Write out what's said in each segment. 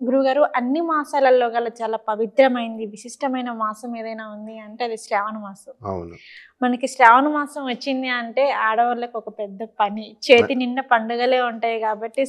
గురువుగారు అన్ని మాసాలలో గల చాలా పవిత్రమైంది, విశిష్టమైన మాసం ఏదైనా ఉంది అంటే అది శ్రావణ మాసం. అవును. మనకి శ్రావణ మాసం వచ్చింది అంటే ఆడవాళ్ళకి ఒక పెద్ద పని. చేతి నిండా పండుగలే ఉంటాయి కాబట్టి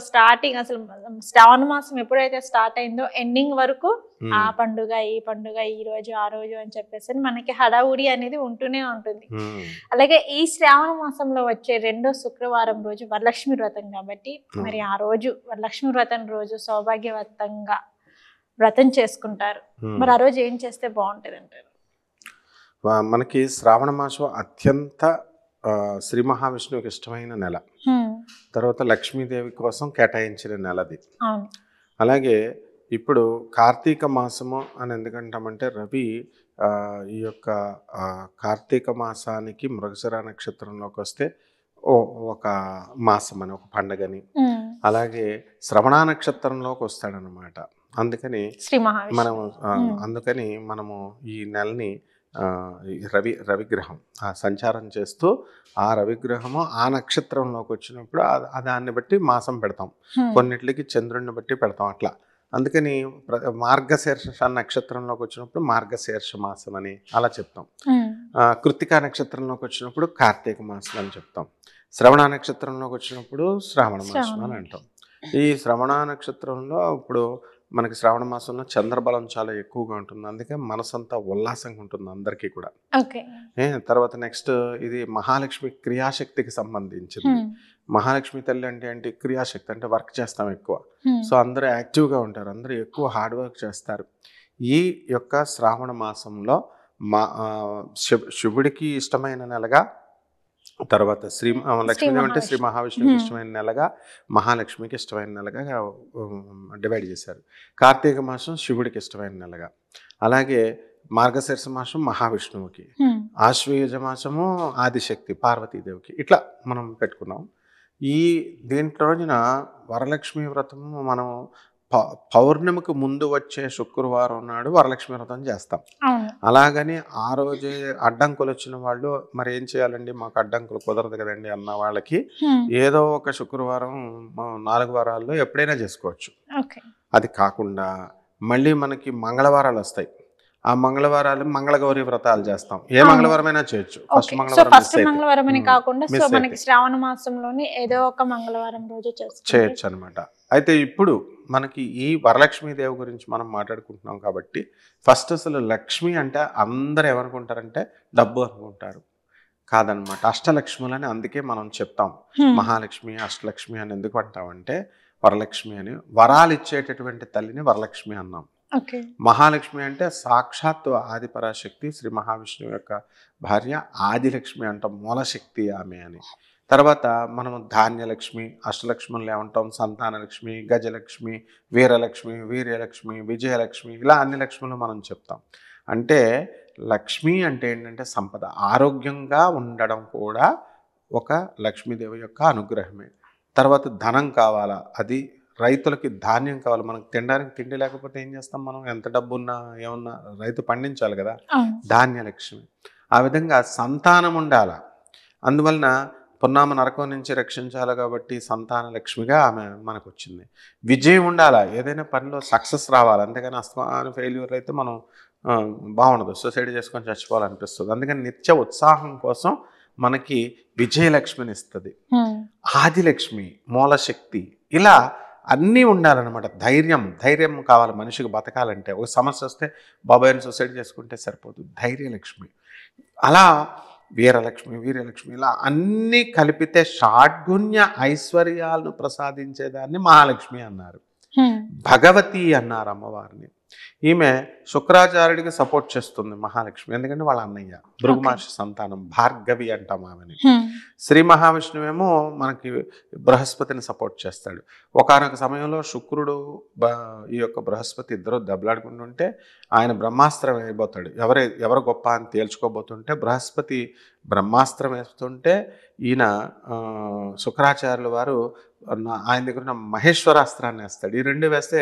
స్టార్టింగ్ అసలు శ్రావణ మాసం ఎప్పుడైతే స్టార్ట్ అయిందో ఎండింగ్ వరకు ఆ పండుగ, ఈ పండుగ, ఈ రోజు, ఆ రోజు అని చెప్పేసి మనకి హడావుడి అనేది ఉంటూనే ఉంటుంది. అలాగే ఈ శ్రావణ మాసంలో వచ్చే రెండో శుక్రవారం రోజు వరలక్ష్మి వ్రతం కాబట్టి మరి ఆ రోజు వరలక్ష్మి వ్రతం రోజు సౌభాగ్యవంతంగా వ్రతం చేసుకుంటారు. మరి ఆ రోజు ఏం చేస్తే బాగుంటుంది అంటారు? మనకి శ్రావణ మాసం అత్యంత శ్రీ మహావిష్ణువుకి ఇష్టమైన నెల. తర్వాత లక్ష్మీదేవి కోసం కేటాయించిన నెలది. అలాగే ఇప్పుడు కార్తీక మాసము అని ఎందుకంటామంటే రవి ఈ యొక్క కార్తీక మాసానికి మృగశిర నక్షత్రంలోకి వస్తే ఒక మాసం అని, ఒక పండగని. అలాగే శ్రవణ నక్షత్రంలోకి వస్తాడనమాట. అందుకని మనము ఈ నెలని రవిగ్రహం సంచారం చేస్తూ ఆ రవిగ్రహము ఆ నక్షత్రంలోకి వచ్చినప్పుడు దాన్ని బట్టి మాసం పెడతాం. కొన్నిటికి చంద్రుడిని బట్టి పెడతాం అట్లా. అందుకని మార్గశీర్ష నక్షత్రంలోకి వచ్చినప్పుడు మార్గశీర్ష మాసం అని అలా చెప్తాం. కృత్తికా నక్షత్రంలోకి వచ్చినప్పుడు కార్తీక మాసం అని చెప్తాం. శ్రవణ నక్షత్రంలోకి వచ్చినప్పుడు శ్రావణ మాసం అని అంటాం. ఈ శ్రవణ నక్షత్రంలో ఇప్పుడు మనకి శ్రావణ మాసంలో చంద్రబలం చాలా ఎక్కువగా ఉంటుంది. అందుకే మనసంతా ఉల్లాసంగా ఉంటుంది అందరికీ కూడా. తర్వాత నెక్స్ట్ ఇది మహాలక్ష్మి క్రియాశక్తికి సంబంధించింది. మహాలక్ష్మి తల్లి అంటే ఏంటి? క్రియాశక్తి అంటే వర్క్ చేస్తాం ఎక్కువ. సో అందరూ యాక్టివ్గా ఉంటారు, అందరూ ఎక్కువ హార్డ్ వర్క్ చేస్తారు. ఈ యొక్క శ్రావణ మాసంలో శివుడికి ఇష్టమైన నెలగా, తర్వాత లక్ష్మీదేవి అంటే శ్రీ మహావిష్ణువుకి ఇష్టమైన నెలగా, మహాలక్ష్మికి ఇష్టమైన నెలగా డివైడ్ చేశారు. కార్తీక మాసం శివుడికి ఇష్టమైన నెలగా, అలాగే మార్గశీర్ష మాసం మహావిష్ణువుకి, ఆశ్వయుజ మాసము ఆదిశక్తి పార్వతీదేవికి, ఇట్లా మనం పెట్టుకున్నాం. దీంట్లో రోజున వరలక్ష్మి వ్రతము మనం పౌర్ణమికి ముందు వచ్చే శుక్రవారం నాడు వరలక్ష్మి వ్రతం చేస్తాం. అలాగని ఆ రోజే అడ్డంకులు వచ్చిన వాళ్ళు మరి ఏం చేయాలండి, మాకు అడ్డంకులు కుదరదు కదండి అన్న వాళ్ళకి ఏదో ఒక శుక్రవారం 4 వారాల్లో ఎప్పుడైనా చేసుకోవచ్చు. అది కాకుండా మళ్ళీ మనకి మంగళవారాలు వస్తాయి. ఆ మంగళవారాలు మంగళగౌరి వ్రతాలు చేస్తాం. ఏ మంగళవారమైనా చేయొచ్చు. ఫస్ట్ మంగళవారం అని కాకుండా మనకి శ్రావణ మాసంలోని ఏదో ఒక మంగళవారం రోజు చేయొచ్చు అనమాట. అయితే ఇప్పుడు మనకి ఈ వరలక్ష్మీదేవి గురించి మనం మాట్లాడుకుంటున్నాం కాబట్టి ఫస్ట్ అసలు లక్ష్మి అంటే అందరూ ఏమనుకుంటారంటే డబ్బు అనుకుంటారు. కాదనమాట, అష్టలక్ష్ములని అందుకే మనం చెప్తాం. మహాలక్ష్మి అష్టలక్ష్మి అని ఎందుకు అంటామంటే వరలక్ష్మి అని, వరాలు ఇచ్చేటటువంటి తల్లిని వరలక్ష్మి అన్నాం. మహాలక్ష్మి అంటే సాక్షాత్తు ఆదిపరాశక్తి శ్రీ మహావిష్ణువు యొక్క భార్య ఆదిలక్ష్మి అంటాం, మూలశక్తి ఆమె అని. తర్వాత మనం ధాన్యలక్ష్మి, అష్టలక్ష్ములు ఏమంటాం, సంతానలక్ష్మి, గజలక్ష్మి, వీరలక్ష్మి, వీర్యలక్ష్మి, విజయలక్ష్మి, ఇలా అన్ని లక్ష్ములు మనం చెప్తాం. అంటే లక్ష్మి అంటే ఏంటంటే సంపద, ఆరోగ్యంగా ఉండడం కూడా ఒక లక్ష్మీదేవి యొక్క అనుగ్రహమే. తర్వాత ధనం కావాలా, అది రైతులకి ధాన్యం కావాలి. మనకు తినడానికి తిండి లేకపోతే ఏం చేస్తాం మనం? ఎంత డబ్బు ఉన్నా ఏమన్నా రైతు పండించాలి కదా, ధాన్యలక్ష్మి. ఆ విధంగా సంతానం ఉండాల, అందువలన పున్నామ నరకం నుంచి రక్షించాలి కాబట్టి సంతాన లక్ష్మిగా ఆమె మనకు వచ్చింది. విజయం ఉండాలా, ఏదైనా పనిలో సక్సెస్ రావాలి. అంతేగాని అస్తమానం ఫెయిల్యూర్ అయితే మనం బాగుండదు, సూసైడ్ చేసుకొని చచ్చిపోవాలనిపిస్తుంది. అందుకని నిత్య ఉత్సాహం కోసం మనకి విజయలక్ష్మిని ఇస్తుంది. ఆదిలక్ష్మి మూలశక్తి, ఇలా అన్నీ ఉండాలన్నమాట. ధైర్యం కావాలి మనిషికి బతకాలంటే. ఒక సమస్య వస్తే బాబాయ్ని సూసైడ్ చేసుకుంటే సరిపోదు, ధైర్యలక్ష్మి. అలా వీరలక్ష్మి, ఇలా అన్నీ కలిపితే షాడ్గుణ్య ఐశ్వర్యాలను ప్రసాదించేదాన్ని మహాలక్ష్మి అన్నారు. భగవతి అన్నారు అమ్మవారిని. ఈమె శుక్రాచార్యుడికి సపోర్ట్ చేస్తుంది మహాలక్ష్మి, ఎందుకంటే వాళ్ళ అన్నయ్య భృగు మహర్షి సంతానం, భార్గవి అంటాం ఆమెని. శ్రీ మహావిష్ణువేమో మనకి బృహస్పతిని సపోర్ట్ చేస్తాడు. ఒకానొక సమయంలో శుక్రుడు ఈ యొక్క బృహస్పతి ఇద్దరు దెబ్బలాడుకుంటుంటే ఆయన బ్రహ్మాస్త్రం వేయబోతాడు. ఎవరు గొప్ప అని తేల్చుకోబోతుంటే బృహస్పతి బ్రహ్మాస్త్రం వేస్తుంటే ఈయన శుక్రాచార్యుల వారు ఆయన దగ్గర ఉన్న మహేశ్వరాస్త్రాన్ని వేస్తాడు. ఈ రెండు వేస్తే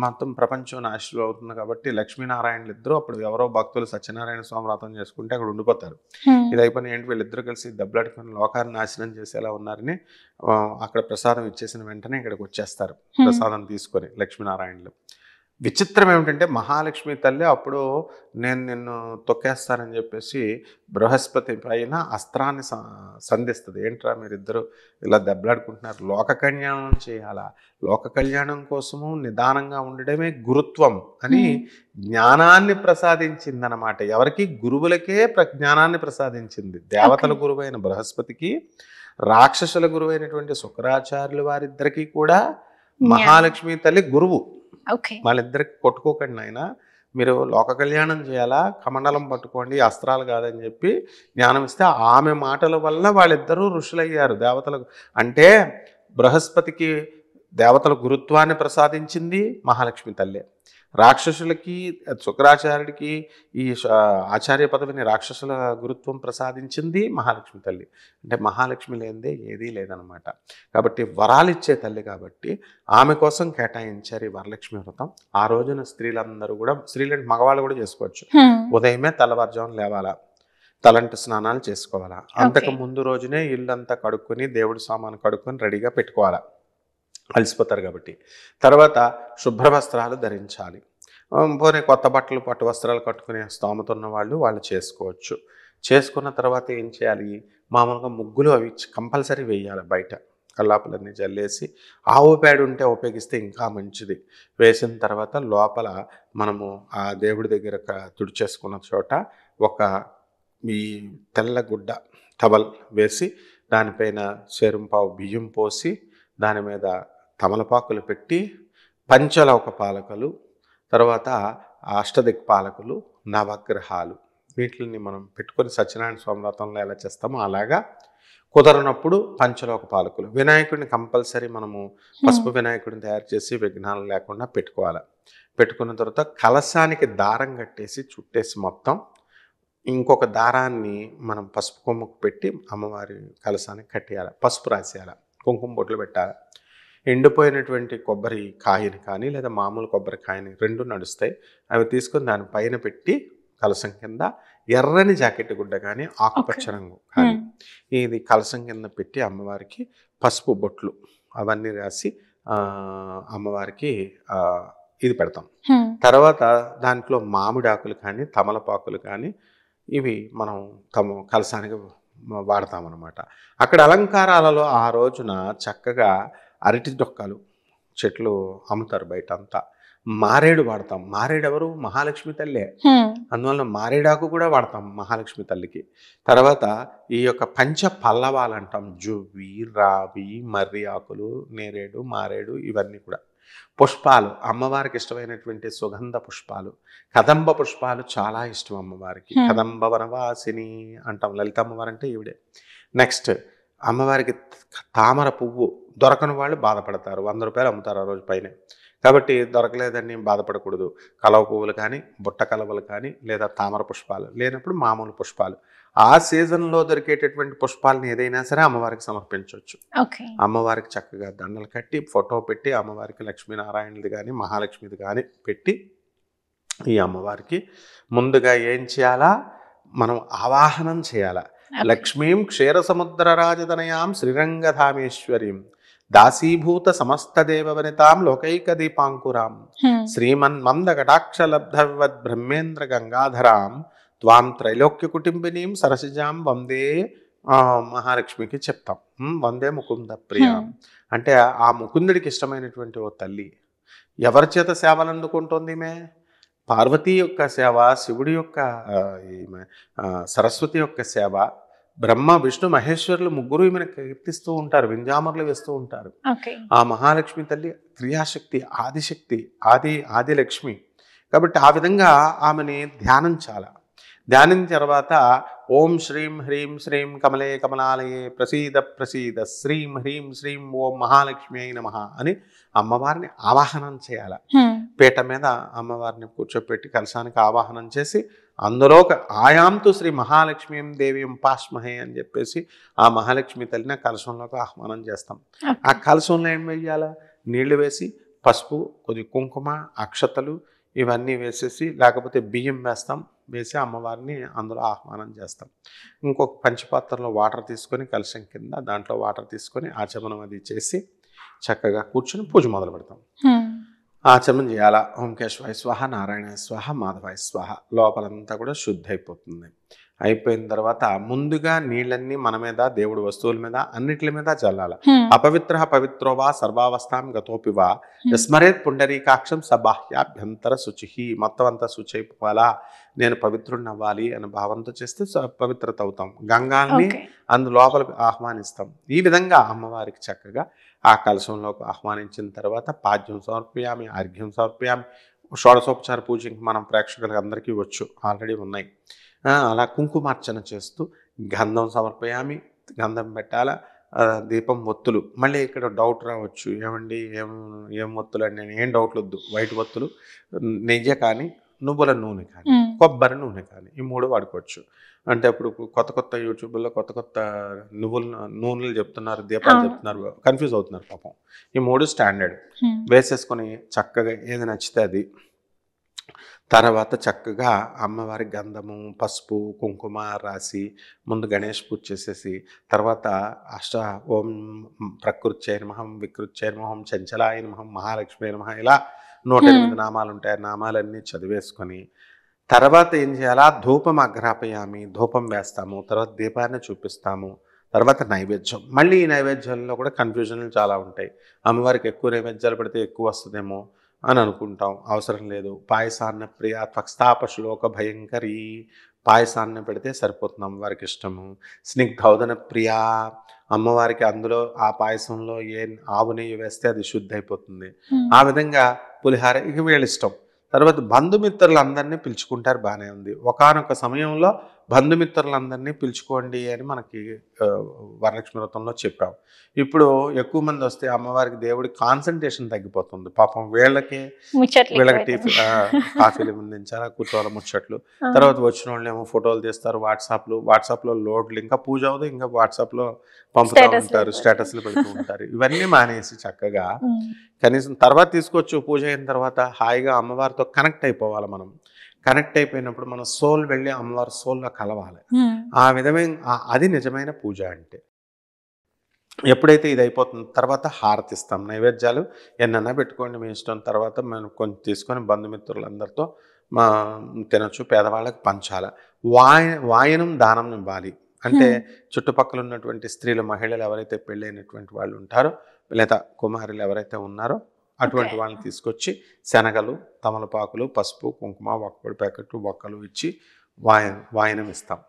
మొత్తం ప్రపంచం నాశనం ఆశీస్సులు అవుతుంది కాబట్టి లక్ష్మీనారాయణలు ఇద్దరు అప్పుడు ఎవరో భక్తులు సత్యనారాయణ స్వామి వ్రతం చేసుకుంటే అక్కడ ఉండిపోతారు. ఇది అయిపోయిన ఏంటి వీళ్ళిద్దరు కలిసి దెబ్బలాడుకొని లోకాన్ని నాశనం చేసేలా ఉన్నారని అక్కడ ప్రసాదం ఇచ్చేసిన వెంటనే ఇక్కడికి వచ్చేస్తారు ప్రసాదం తీసుకొని లక్ష్మీనారాయణలు. విచిత్రం ఏమిటంటే మహాలక్ష్మి తల్లి అప్పుడు నేను నిన్ను తొక్కేస్తానని చెప్పేసి బృహస్పతి పైన అస్త్రాన్ని సంధిస్తుంది. ఏంట్రా మీరిద్దరు ఇలా దెబ్బలాడుకుంటున్నారు, లోక కళ్యాణం చేయాలా, లోక కళ్యాణం కోసము నిదానంగా ఉండడమే గురుత్వం అని జ్ఞానాన్ని ప్రసాదించిందనమాట. ఎవరికి? గురువులకే జ్ఞానాన్ని ప్రసాదించింది. దేవతల గురువైన బృహస్పతికి, రాక్షసుల గురువైనటువంటి శుక్రాచార్యుల వారిద్దరికీ కూడా మహాలక్ష్మి తల్లి గురువు. వాళ్ళిద్దరికి కొట్టుకోకండి నాయన, మీరు లోక కళ్యాణం చేయాలా, కమండలం పట్టుకోండి, అస్త్రాలు కాదని చెప్పి జ్ఞానం ఇస్తే ఆమె మాటల వల్ల వాళ్ళిద్దరూ ఋషులయ్యారు. దేవతలకు అంటే బృహస్పతికి దేవతల గురుత్వాన్ని ప్రసాదించింది మహాలక్ష్మి తల్లి. రాక్షసులకి శుక్రాచార్యుడికి ఈ ఆచార్య పదవిని రాక్షసుల గురుత్వం ప్రసాదించింది మహాలక్ష్మి తల్లి. అంటే మహాలక్ష్మి లేనిదే ఏదీ లేదనమాట. కాబట్టి వరాలు ఇచ్చే తల్లి కాబట్టి ఆమె కోసం కేటాయించారు ఈ వరలక్ష్మి వ్రతం. ఆ రోజున స్త్రీలందరూ కూడా, స్త్రీలంటే మగవాళ్ళు కూడా చేసుకోవచ్చు, ఉదయమే తెల్లవారుజామున లేవాలా, తలంటు స్నానాలు చేసుకోవాలా, అంతకు ముందు రోజునే ఇల్లంతా కడుక్కొని దేవుడి సామాను కడుక్కొని రెడీగా పెట్టుకోవాలా, అలసిపోతారు కాబట్టి. తర్వాత శుభ్ర వస్త్రాలు ధరించాలి. పోనీ కొత్త బట్టలు పట్టు వస్త్రాలు కట్టుకునే స్తోమత ఉన్న వాళ్ళు చేసుకోవచ్చు. చేసుకున్న తర్వాత ఏం చేయాలి, మామూలుగా ముగ్గులు అవి కంపల్సరీ వేయాలి. బయట కల్లాపులన్నీ జల్లేసి ఆవు పేడ ఉంటే ఉపయోగిస్తే ఇంకా మంచిది. వేసిన తర్వాత లోపల మనము ఆ దేవుడి దగ్గర తుడిచేసుకున్న చోట ఒక ఈ తెల్ల గుడ్డ టవల్ వేసి దానిపైన సేరుంపావు బియ్యం పోసి దాని మీద తమలపాకులు పెట్టి పంచలోక పాలకులు, తర్వాత అష్టదిక్పాలకులు, నవగ్రహాలు వీటిని మనం పెట్టుకొని సత్యనారాయణ స్వామి వ్రతంలో ఎలా చేస్తామో అలాగా, కుదరనప్పుడు పంచలోక పాలకులు. వినాయకుడిని కంపల్సరీ మనము పసుపు వినాయకుడిని తయారు చేసి విఘ్నాలు లేకుండా పెట్టుకోవాలి. పెట్టుకున్న తర్వాత కలశానికి దారం కట్టేసి చుట్టేసి మొత్తం ఇంకొక దారాన్ని మనం పసుపు కొమ్మకు పెట్టి అమ్మవారి కలశానికి కట్టేయాలి. పసుపు రాసేయాలి, కుంకుమ బొట్లు పెట్టాలి. ఎండిపోయినటువంటి కొబ్బరి కాయని కానీ లేదా మామూలు కొబ్బరి కాయని రెండు నడుస్తాయి, అవి తీసుకొని దానిపైన పెట్టి కలసం కింద ఎర్రని జాకెట్ గుడ్డ కానీ ఆకుపచ్చ రంగు కానీ ఇది కలసం కింద పెట్టి అమ్మవారికి పసుపు బొట్లు అవన్నీ రాసి అమ్మవారికి ఇది పెడతాం. తర్వాత దాంట్లో మామిడాకులు కానీ తమలపాకులు కానీ ఇవి మనం కలసానికి వాడతామన్నమాట. అక్కడ అలంకారాలలో ఆ రోజున చక్కగా అరటి డొక్కలు చెట్లు అమ్ముతారు బయట అంతా. మారేడు వాడతాం. మారేడు ఎవరు? మహాలక్ష్మి తల్లే. అందువల్ల మారేడాకు కూడా వాడతాం మహాలక్ష్మి తల్లికి. తర్వాత ఈ యొక్క పంచ పల్లవాలు అంటాం, జువ్వి, రావి, మర్రి ఆకులు, నేరేడు, మారేడు ఇవన్నీ కూడా. పుష్పాలు అమ్మవారికి ఇష్టమైనటువంటి సుగంధ పుష్పాలు, కదంబ పుష్పాలు చాలా ఇష్టం అమ్మవారికి. కదంబ వనవాసిని అంటాం, లలిత అమ్మవారు అంటే ఈవిడే. నెక్స్ట్ అమ్మవారికి తామర పువ్వు దొరకని వాళ్ళు బాధపడతారు. 100 రూపాయలు అమ్ముతారు ఆ రోజు పైన. కాబట్టి దొరకలేదని బాధపడకూడదు. కలవ పువ్వులు కానీ, బుట్ట కలవలు కానీ, లేదా తామర పుష్పాలు, లేనప్పుడు మామూలు పుష్పాలు. ఆ సీజన్లో దొరికేటటువంటి పుష్పాలను ఏదైనా సరే అమ్మవారికి సమర్పించవచ్చు. అమ్మవారికి చక్కగా దండలు కట్టి ఫోటో పెట్టి అమ్మవారికి లక్ష్మీనారాయణది కానీ మహాలక్ష్మిది కానీ పెట్టి ఈ అమ్మవారికి ముందుగా ఏం చేయాలా, మనం ఆవాహనం చేయాలా. లక్ష్మీం క్షీరసముద్ర రాజదనయాం శ్రీరంగధామేశ్వరీం దాసీభూత సమస్త దేవవనితాం లోకైక దీపాంకురాం శ్రీమన్మంద కటాక్షలబ్ధవద్ బ్రహ్మేంద్ర గంగాధరాం త్వాం త్రైలోక్య కుటుంబినీం సరసిజాం వందే మహాలక్ష్మికి చెప్తాం. వందే ముకుంద ప్రియాం అంటే ఆ ముకుందుడికి ఇష్టమైనటువంటి ఓ తల్లి. ఎవరి చేత సేవలు అందుకుంటుంది ఈమె? పార్వతీ యొక్క సేవ, శివుడి యొక్క సరస్వతి యొక్క సేవ, బ్రహ్మ విష్ణు మహేశ్వరులు ముగ్గురు ఈమెను కీర్తిస్తూ ఉంటారు, వింజామర్లు వేస్తూ ఉంటారు. ఆ మహాలక్ష్మి తల్లి క్రియాశక్తి, ఆదిశక్తి, ఆది లక్ష్మి. కాబట్టి ఆ విధంగా ఆమెని ధ్యానించాల. ధ్యానించిన తర్వాత ఓం శ్రీం హ్రీం శ్రీం కమలే కమలాలయే ప్రసీద ప్రసీద శ్రీం హ్రీం శ్రీం ఓం మహాలక్ష్మి అయి నమః అని అమ్మవారిని ఆవాహనం చేయాలి. పీట మీద అమ్మవారిని కూర్చోపెట్టి కలశానికి ఆవాహనం చేసి అందులో ఆయాంతు శ్రీ మహాలక్ష్మీం దేవీం పాస్మహే అని చెప్పేసి ఆ మహాలక్ష్మి తల్లిని కలశంలోకి ఆహ్వానం చేస్తాం. ఆ కలశంలో ఏం వేయాలా? నీళ్లు వేసి పసుపు, కొద్ది కుంకుమ, అక్షతలు ఇవన్నీ వేసేసి, లేకపోతే బియ్యం వేస్తాం, వేసి అమ్మవారిని అందులో ఆహ్వానం చేస్తాం. ఇంకొక పంచపాత్రలో వాటర్ తీసుకొని కలశం కింద దాంట్లో వాటర్ తీసుకొని ఆచమనం అది చేసి చక్కగా కూర్చొని పూజ మొదలు పెడతాం. ఆచమనం చేయాలా. ఓం కేశవాయ స్వాహ, నారాయణ స్వాహ, మాధవాయ స్వాహ. లోపలంతా కూడా శుద్ధి అయిపోతుంది. అయిపోయిన తర్వాత ముందుగా నీళ్ళన్నీ మన మీద, దేవుడి వస్తువుల మీద, అన్నిటి మీద చల్లాల. అపవిత్ర పవిత్రో వా సర్వావస్థాం గతోపి వా స్మరేత్ పుండరీకాక్షం సబాహ్యాభ్యంతర శుచి. మొత్తం అంతా శుచి అయిపోవాలా, నేను పవిత్రుడిని అవ్వాలి అనే భావంతో చేస్తే పవిత్రత అవుతాం. గంగాల్ని లోపల ఆహ్వానిస్తాం. ఈ విధంగా అమ్మవారికి చక్కగా ఆ కలశంలోకి ఆహ్వానించిన తర్వాత పాద్యం సమర్పయామి, అర్ఘ్యం సమర్పయామి. షోడశోపచార పూజ మనం ప్రేక్షకులకు అందరికీ వచ్చు, ఆల్రెడీ ఉన్నాయి. అలా కుంకుమార్చన చేస్తూ గంధం సమర్పయామి, గంధం పెట్టాల. దీపం ఒత్తులు. మళ్ళీ ఇక్కడ డౌట్ రావచ్చు, ఏమండి ఏం ఒత్తులు అండి? ఏం డౌట్లు వద్దు. వైట్ ఒత్తులు, నెయ్యి కానీ, నువ్వుల నూనె కానీ, కొబ్బరి నూనె కానీ, ఈ 3 వాడుకోవచ్చు. అంటే ఇప్పుడు కొత్త యూట్యూబ్లో కొత్త నూనెలు చెప్తున్నారు, దీపాలు చెప్తున్నారు, కన్ఫ్యూజ్ అవుతున్నారు పాపం. ఈ 3 స్టాండర్డ్ వేసేసుకొని చక్కగా ఏది నచ్చితే అది. తర్వాత చక్కగా అమ్మవారి గంధము, పసుపు, కుంకుమ రాసి ముందు గణేష్ పూజ చేసేసి, తర్వాత ఓం ప్రకృత్యై నమః, వికృత్యై నమః, చంచలాయ నమః, మహాలక్ష్మి నమః, ఇలా 108 నామాలు ఉంటాయి. నామాలన్నీ చదివేసుకొని తర్వాత ఏం చేయాలా, ధూపం అగ్రాపయామి, ధూపం వేస్తాము. తర్వాత దీపాన్ని చూపిస్తాము. తర్వాత నైవేద్యం. మళ్ళీ ఈ నైవేద్యాల్లో కూడా కన్ఫ్యూజన్లు చాలా ఉంటాయి. అమ్మవారికి ఎక్కువ నైవేద్యాలు పెడితే ఎక్కువ వస్తుందేమో అని అనుకుంటాం. అవసరం లేదు. పాయసాన్న ప్రియ త్వక్స్తాప శ్లోక భయంకరి, పాయసాన్ని పెడితే సరిపోతుంది, అమ్మవారికి ఇష్టము. స్నిగ్ధౌదన ప్రియ, అమ్మవారికి అందులో ఆ పాయసంలో ఆవు నెయ్యి వేస్తే అది శుద్ధి అయిపోతుంది. ఆ విధంగా పులిహార ఇక వీళ్ళ ఇష్టం. తర్వాత బంధుమిత్రులందరినీ పిలుచుకుంటారు, బాగానే ఉంది. ఒకానొక సమయంలో బంధుమిత్రులందరినీ పిలుచుకోండి అని మనకి వరలక్ష్మి వ్రతంలో చెప్పాం. ఇప్పుడు ఎక్కువ మంది వస్తే అమ్మవారికి దేవుడికి కాన్సన్ట్రేషన్ తగ్గిపోతుంది. పాపం వీళ్ళకి టీ కాఫీలు ముందించారా, కూర్చోవాలి, ముచ్చట్లు. తర్వాత వచ్చిన వాళ్ళు ఏమో ఫోటోలు తీస్తారు, వాట్సాప్లో లోడ్లు, ఇంకా పూజ అవుతుంది, ఇంకా వాట్సాప్లో పంపుతూ ఉంటారు, స్టేటస్లు పెడుతూ ఉంటారు. ఇవన్నీ మానేసి చక్కగా కనీసం తర్వాత తీసుకోవచ్చు. పూజ అయిన తర్వాత హాయిగా అమ్మవారితో కనెక్ట్ అయిపోవాలి. మనం కనెక్ట్ అయిపోయినప్పుడు మన సోల్ వెళ్ళి అమ్మవారి సోల్లో కలవాలి. ఆ విధమైన అది నిజమైన పూజ అంటే. ఎప్పుడైతే ఇది అయిపోతుంది తర్వాత హారతిస్తాం. నైవేద్యాలు ఎన్నైనా పెట్టుకోండి, మీ ఇష్టం. తర్వాత మనం కొంచెం తీసుకొని బంధుమిత్రులందరితో తినొచ్చు, పేదవాళ్ళకి పంచాలి. వాయనం దానం ఇవ్వాలి. అంటే చుట్టుపక్కల ఉన్నటువంటి స్త్రీలు, మహిళలు ఎవరైతే పెళ్ళైనటువంటి వాళ్ళు ఉంటారో, లేదా కుమారులు ఎవరైతే ఉన్నారో అటువంటి వాళ్ళని తీసుకొచ్చి శనగలు, తమలపాకులు, పసుపు, కుంకుమ, ఒక్కడి ప్యాకెట్, ఒక్కలు ఇచ్చి వాయనం ఇస్తాం.